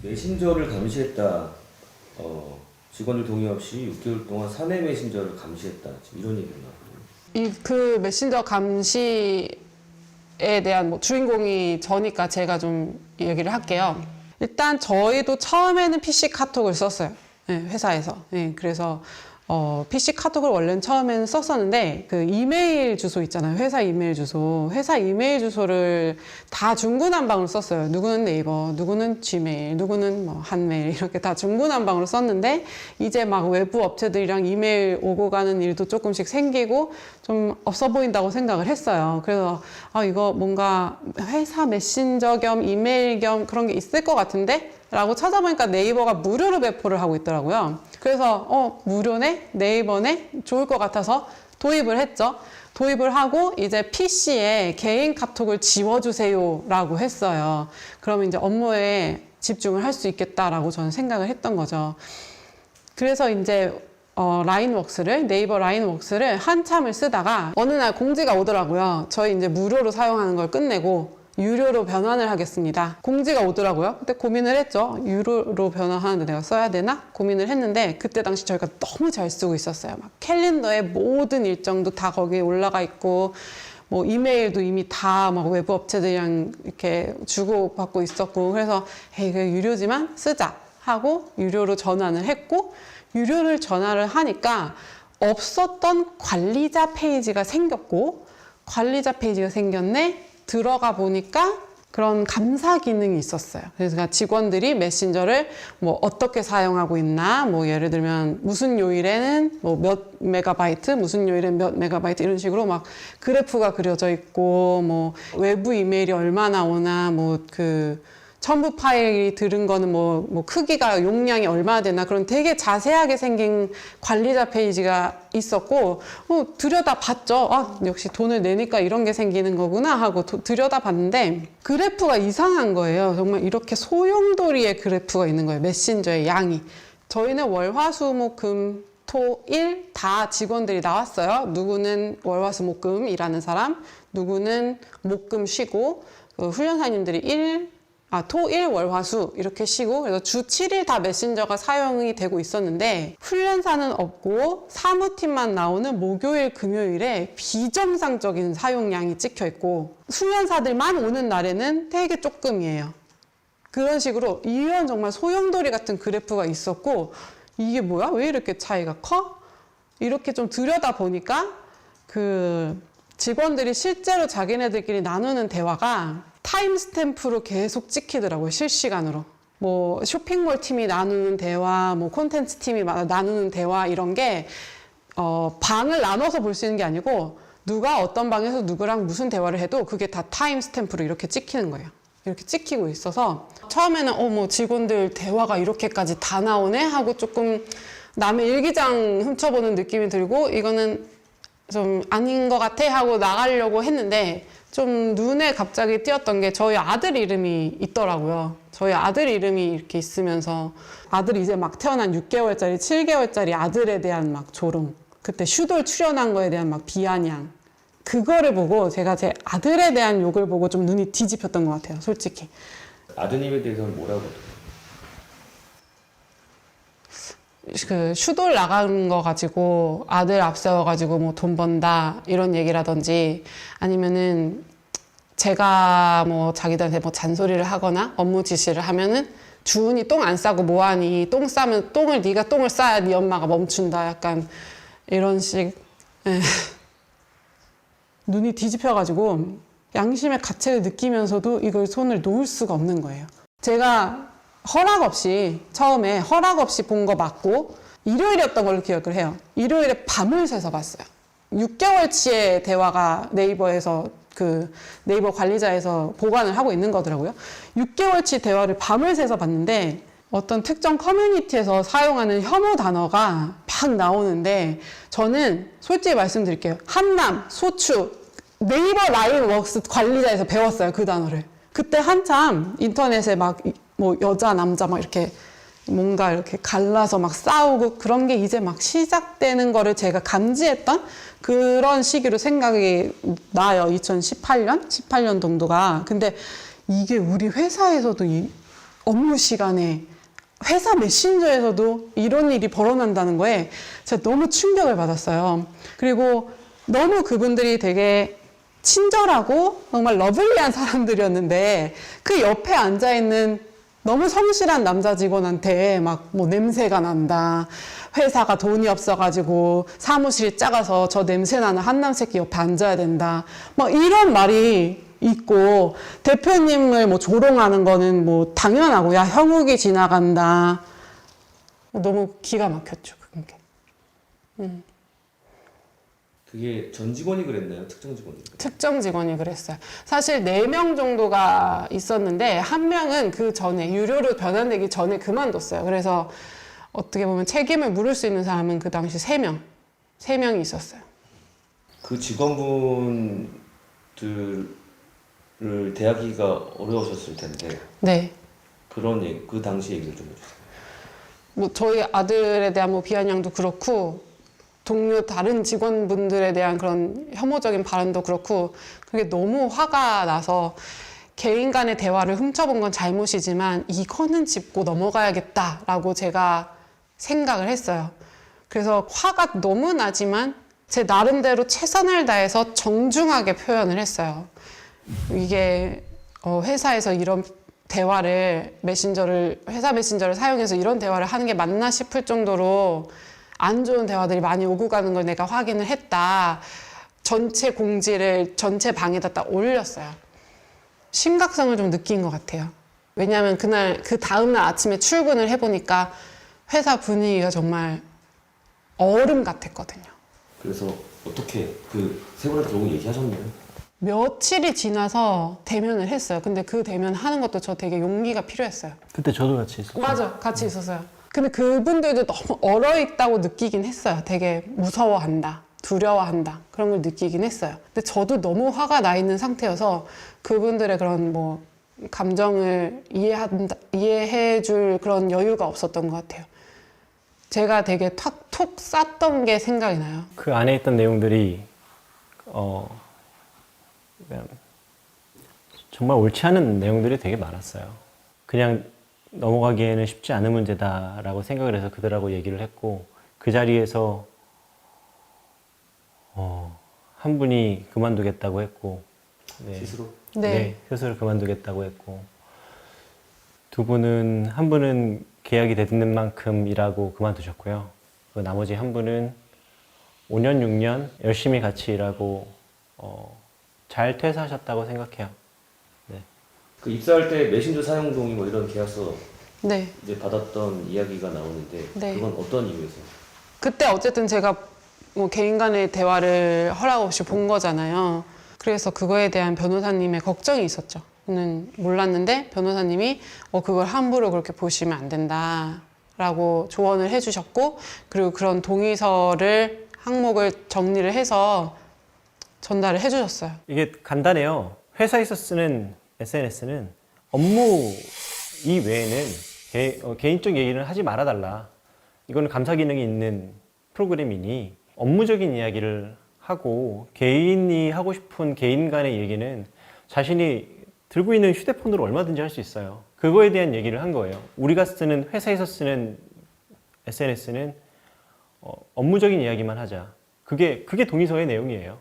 메신저를 감시했다. 직원들 동의 없이 6개월 동안 사내 메신저를 감시했다. 지금 이런 얘기가 나와요. 그 메신저 감시에 대한 뭐 주인공이 저니까 제가 좀 얘기를 할게요. 일단 저희도 처음에는 PC 카톡을 썼어요. 네, 회사에서. 네, 그래서 PC 카톡을 원래는 처음에는 썼었는데 그 이메일 주소 있잖아요. 회사 이메일 주소. 회사 이메일 주소를 다 중구난방으로 썼어요. 누구는 네이버, 누구는 지메일, 누구는 뭐 한메일 이렇게 다 중구난방으로 썼는데 이제 막 외부 업체들이랑 이메일 오고 가는 일도 조금씩 생기고 좀 없어 보인다고 생각을 했어요. 그래서 이거 뭔가 회사 메신저 겸 이메일 겸 그런 게 있을 것 같은데? 라고 찾아보니까 네이버가 무료로 배포를 하고 있더라고요. 그래서 무료네? 네이버네? 좋을 것 같아서 도입을 했죠. 도입을 하고 이제 PC에 개인 카톡을 지워주세요 라고 했어요. 그러면 이제 업무에 집중을 할 수 있겠다라고 저는 생각을 했던 거죠. 그래서 이제 라인웍스를, 네이버 라인웍스를 한참을 쓰다가 어느 날 공지가 오더라고요. 저희 이제 무료로 사용하는 걸 끝내고 유료로 변환을 하겠습니다. 공지가 오더라고요. 그때 고민을 했죠. 유료로 변환하는데 내가 써야 되나? 고민을 했는데 그때 당시 저희가 너무 잘 쓰고 있었어요. 막 캘린더에 모든 일정도 다 거기에 올라가 있고 뭐 이메일도 이미 다 막 외부 업체들이랑 이렇게 주고받고 있었고 그래서 에이 그 유료지만 쓰자 하고 유료로 전환을 했고 유료를 전환을 하니까 없었던 관리자 페이지가 생겼고 관리자 페이지가 생겼네. 들어가 보니까 그런 감사 기능이 있었어요. 그래서 직원들이 메신저를 뭐 어떻게 사용하고 있나, 뭐 예를 들면 무슨 요일에는 뭐 몇 메가바이트, 무슨 요일엔 몇 메가바이트 이런 식으로 막 그래프가 그려져 있고, 뭐 외부 이메일이 얼마나 오나, 뭐 그 첨부 파일이 들은 거는 뭐 크기가 용량이 얼마나 되나 그런 되게 자세하게 생긴 관리자 페이지가 있었고 들여다 봤죠. 역시 돈을 내니까 이런 게 생기는 거구나 하고 들여다 봤는데 그래프가 이상한 거예요. 정말 이렇게 소용돌이의 그래프가 있는 거예요. 메신저의 양이. 저희는 월, 화, 수, 목, 금, 토, 일 다 직원들이 나왔어요. 누구는 월, 화, 수, 목, 금 일하는 사람, 누구는 목, 금 쉬고 훈련사님들이 토, 일, 월, 화, 수 이렇게 쉬고 그래서 주 7일 다 메신저가 사용이 되고 있었는데 훈련사는 없고 사무팀만 나오는 목요일, 금요일에 비정상적인 사용량이 찍혀 있고 훈련사들만 오는 날에는 되게 조금이에요. 그런 식으로 이런 정말 소용돌이 같은 그래프가 있었고 이게 뭐야? 왜 이렇게 차이가 커? 이렇게 좀 들여다 보니까 그 직원들이 실제로 자기네들끼리 나누는 대화가 타임스탬프로 계속 찍히더라고요. 실시간으로. 뭐 쇼핑몰 팀이 나누는 대화, 뭐 콘텐츠 팀이 나누는 대화 이런 게 방을 나눠서 볼 수 있는 게 아니고 누가 어떤 방에서 누구랑 무슨 대화를 해도 그게 다 타임스탬프로 이렇게 찍히는 거예요. 이렇게 찍히고 있어서 처음에는 뭐 직원들 대화가 이렇게까지 다 나오네 하고 조금 남의 일기장 훔쳐보는 느낌이 들고 이거는 좀 아닌 것 같아 하고 나가려고 했는데 좀 눈에 갑자기 띄었던 게 저희 아들 이름이 있더라고요. 저희 아들 이름이 이렇게 있으면서 아들이 이제 막 태어난 6개월짜리, 7개월짜리 아들에 대한 막 조롱, 그때 슈돌 출연한 거에 대한 막 비아냥, 그거를 보고 제가 제 아들에 대한 욕을 보고 좀 눈이 뒤집혔던 것 같아요. 솔직히. 아드님에 대해서는 뭐라고? 그 슈돌 나가는 거 가지고 아들 앞세워가지고 뭐 돈 번다 이런 얘기라든지 아니면은 제가 뭐 자기들한테 뭐 잔소리를 하거나 업무 지시를 하면은 주은이 똥 안 싸고 뭐하니 똥 싸면 네가 똥을 싸야 네 엄마가 멈춘다 약간 이런 식 눈이 뒤집혀가지고 양심의 가책을 느끼면서도 이걸 손을 놓을 수가 없는 거예요. 제가 허락 없이 처음에 허락 없이 본 거 맞고 일요일이었던 걸로 기억을 해요. 일요일에 밤을 새서 봤어요. 6개월치의 대화가 네이버에서 그 네이버 관리자에서 보관을 하고 있는 거더라고요. 6개월치 대화를 밤을 새서 봤는데 어떤 특정 커뮤니티에서 사용하는 혐오 단어가 막 나오는데 저는 솔직히 말씀드릴게요. 한남, 소추, 네이버 라인웍스 관리자에서 배웠어요. 그 단어를. 그때 한참 인터넷에 막 뭐 여자 남자 막 이렇게 뭔가 이렇게 갈라서 막 싸우고 그런 게 이제 막 시작되는 거를 제가 감지했던 그런 시기로 생각이 나요. 2018년? 18년 정도가. 근데 이게 우리 회사에서도 업무 시간에 회사 메신저에서도 이런 일이 벌어난다는 거에 제가 너무 충격을 받았어요. 그리고 너무 그분들이 되게 친절하고 정말 러블리한 사람들이었는데 그 옆에 앉아있는 너무 성실한 남자 직원한테 막 뭐 냄새가 난다. 회사가 돈이 없어가지고 사무실이 작아서 저 냄새나는 한남 새끼 옆에 앉아야 된다. 막 이런 말이 있고 대표님을 뭐 조롱하는 거는 뭐 당연하고 야 형욱이 지나간다. 너무 기가 막혔죠. 그게. 그게 전 직원이 그랬나요? 특정 직원이? 특정 직원이 그랬어요. 사실 4명 정도가 있었는데 1명은 그 전에 유료로 변환되기 전에 그만뒀어요. 그래서 어떻게 보면 책임을 물을 수 있는 사람은 그 당시 3명이 있었어요. 그 직원분들을 대하기가 어려우셨을 텐데 네. 그런 얘기, 그 당시 얘기를 좀 해주세요. 뭐 저희 아들에 대한 뭐 비아냥도 그렇고 동료 다른 직원분들에 대한 그런 혐오적인 발언도 그렇고 그게 너무 화가 나서 개인 간의 대화를 훔쳐본 건 잘못이지만 이거는 짚고 넘어가야겠다라고 제가 생각을 했어요. 그래서 화가 너무 나지만 제 나름대로 최선을 다해서 정중하게 표현을 했어요. 이게 회사에서 이런 대화를 회사 메신저를 사용해서 이런 대화를 하는 게 맞나 싶을 정도로 안 좋은 대화들이 많이 오고 가는 걸 내가 확인을 했다. 전체 공지를 전체 방에다 딱 올렸어요. 심각성을 좀 느낀 것 같아요. 왜냐하면 그 다음날 아침에 출근을 해보니까 회사 분위기가 정말 얼음 같았거든요. 그래서 어떻게 그 세 분한테 결국 얘기하셨나요? 며칠이 지나서 대면을 했어요. 근데 그 대면 하는 것도 저 되게 용기가 필요했어요. 그때 저도 같이 있었어요. 맞아, 같이 있었어요. 근데 그분들도 너무 얼어있다고 느끼긴 했어요. 되게 무서워한다, 두려워한다 그런 걸 느끼긴 했어요. 근데 저도 너무 화가 나 있는 상태여서 그분들의 그런 뭐 감정을 이해해줄 그런 여유가 없었던 것 같아요. 제가 되게 톡 쌌던 게 생각이 나요. 그 안에 있던 내용들이 그냥 정말 옳지 않은 내용들이 되게 많았어요. 그냥 넘어가기에는 쉽지 않은 문제다라고 생각을 해서 그들하고 얘기를 했고 그 자리에서 한 분이 그만두겠다고 했고 스스로? 네. 스스로 그만두겠다고 했고 두 분은 한 분은 계약이 되는 만큼 일하고 그만두셨고요. 그 나머지 한 분은 5년, 6년 열심히 같이 일하고 잘 퇴사하셨다고 생각해요. 네. 그 입사할 때 메신저 사용 동의 뭐 이런 계약서 네. 이제 받았던 이야기가 나오는데 네. 그건 어떤 이유에서? 그때 어쨌든 제가 뭐 개인 간의 대화를 허락 없이 본 거잖아요. 그래서 그거에 대한 변호사님의 걱정이 있었죠. 저는 몰랐는데 변호사님이 그걸 함부로 그렇게 보시면 안 된다라고 조언을 해주셨고 그리고 그런 동의서를 항목을 정리를 해서 전달을 해주셨어요. 이게 간단해요. 회사에서 쓰는 SNS는 업무 이외에는 개인적 얘기를 하지 말아달라. 이거는 감사 기능이 있는 프로그램이니 업무적인 이야기를 하고 개인이 하고 싶은 개인 간의 얘기는 자신이 들고 있는 휴대폰으로 얼마든지 할 수 있어요. 그거에 대한 얘기를 한 거예요. 우리가 쓰는 회사에서 쓰는 SNS는 업무적인 이야기만 하자. 그게 동의서의 내용이에요.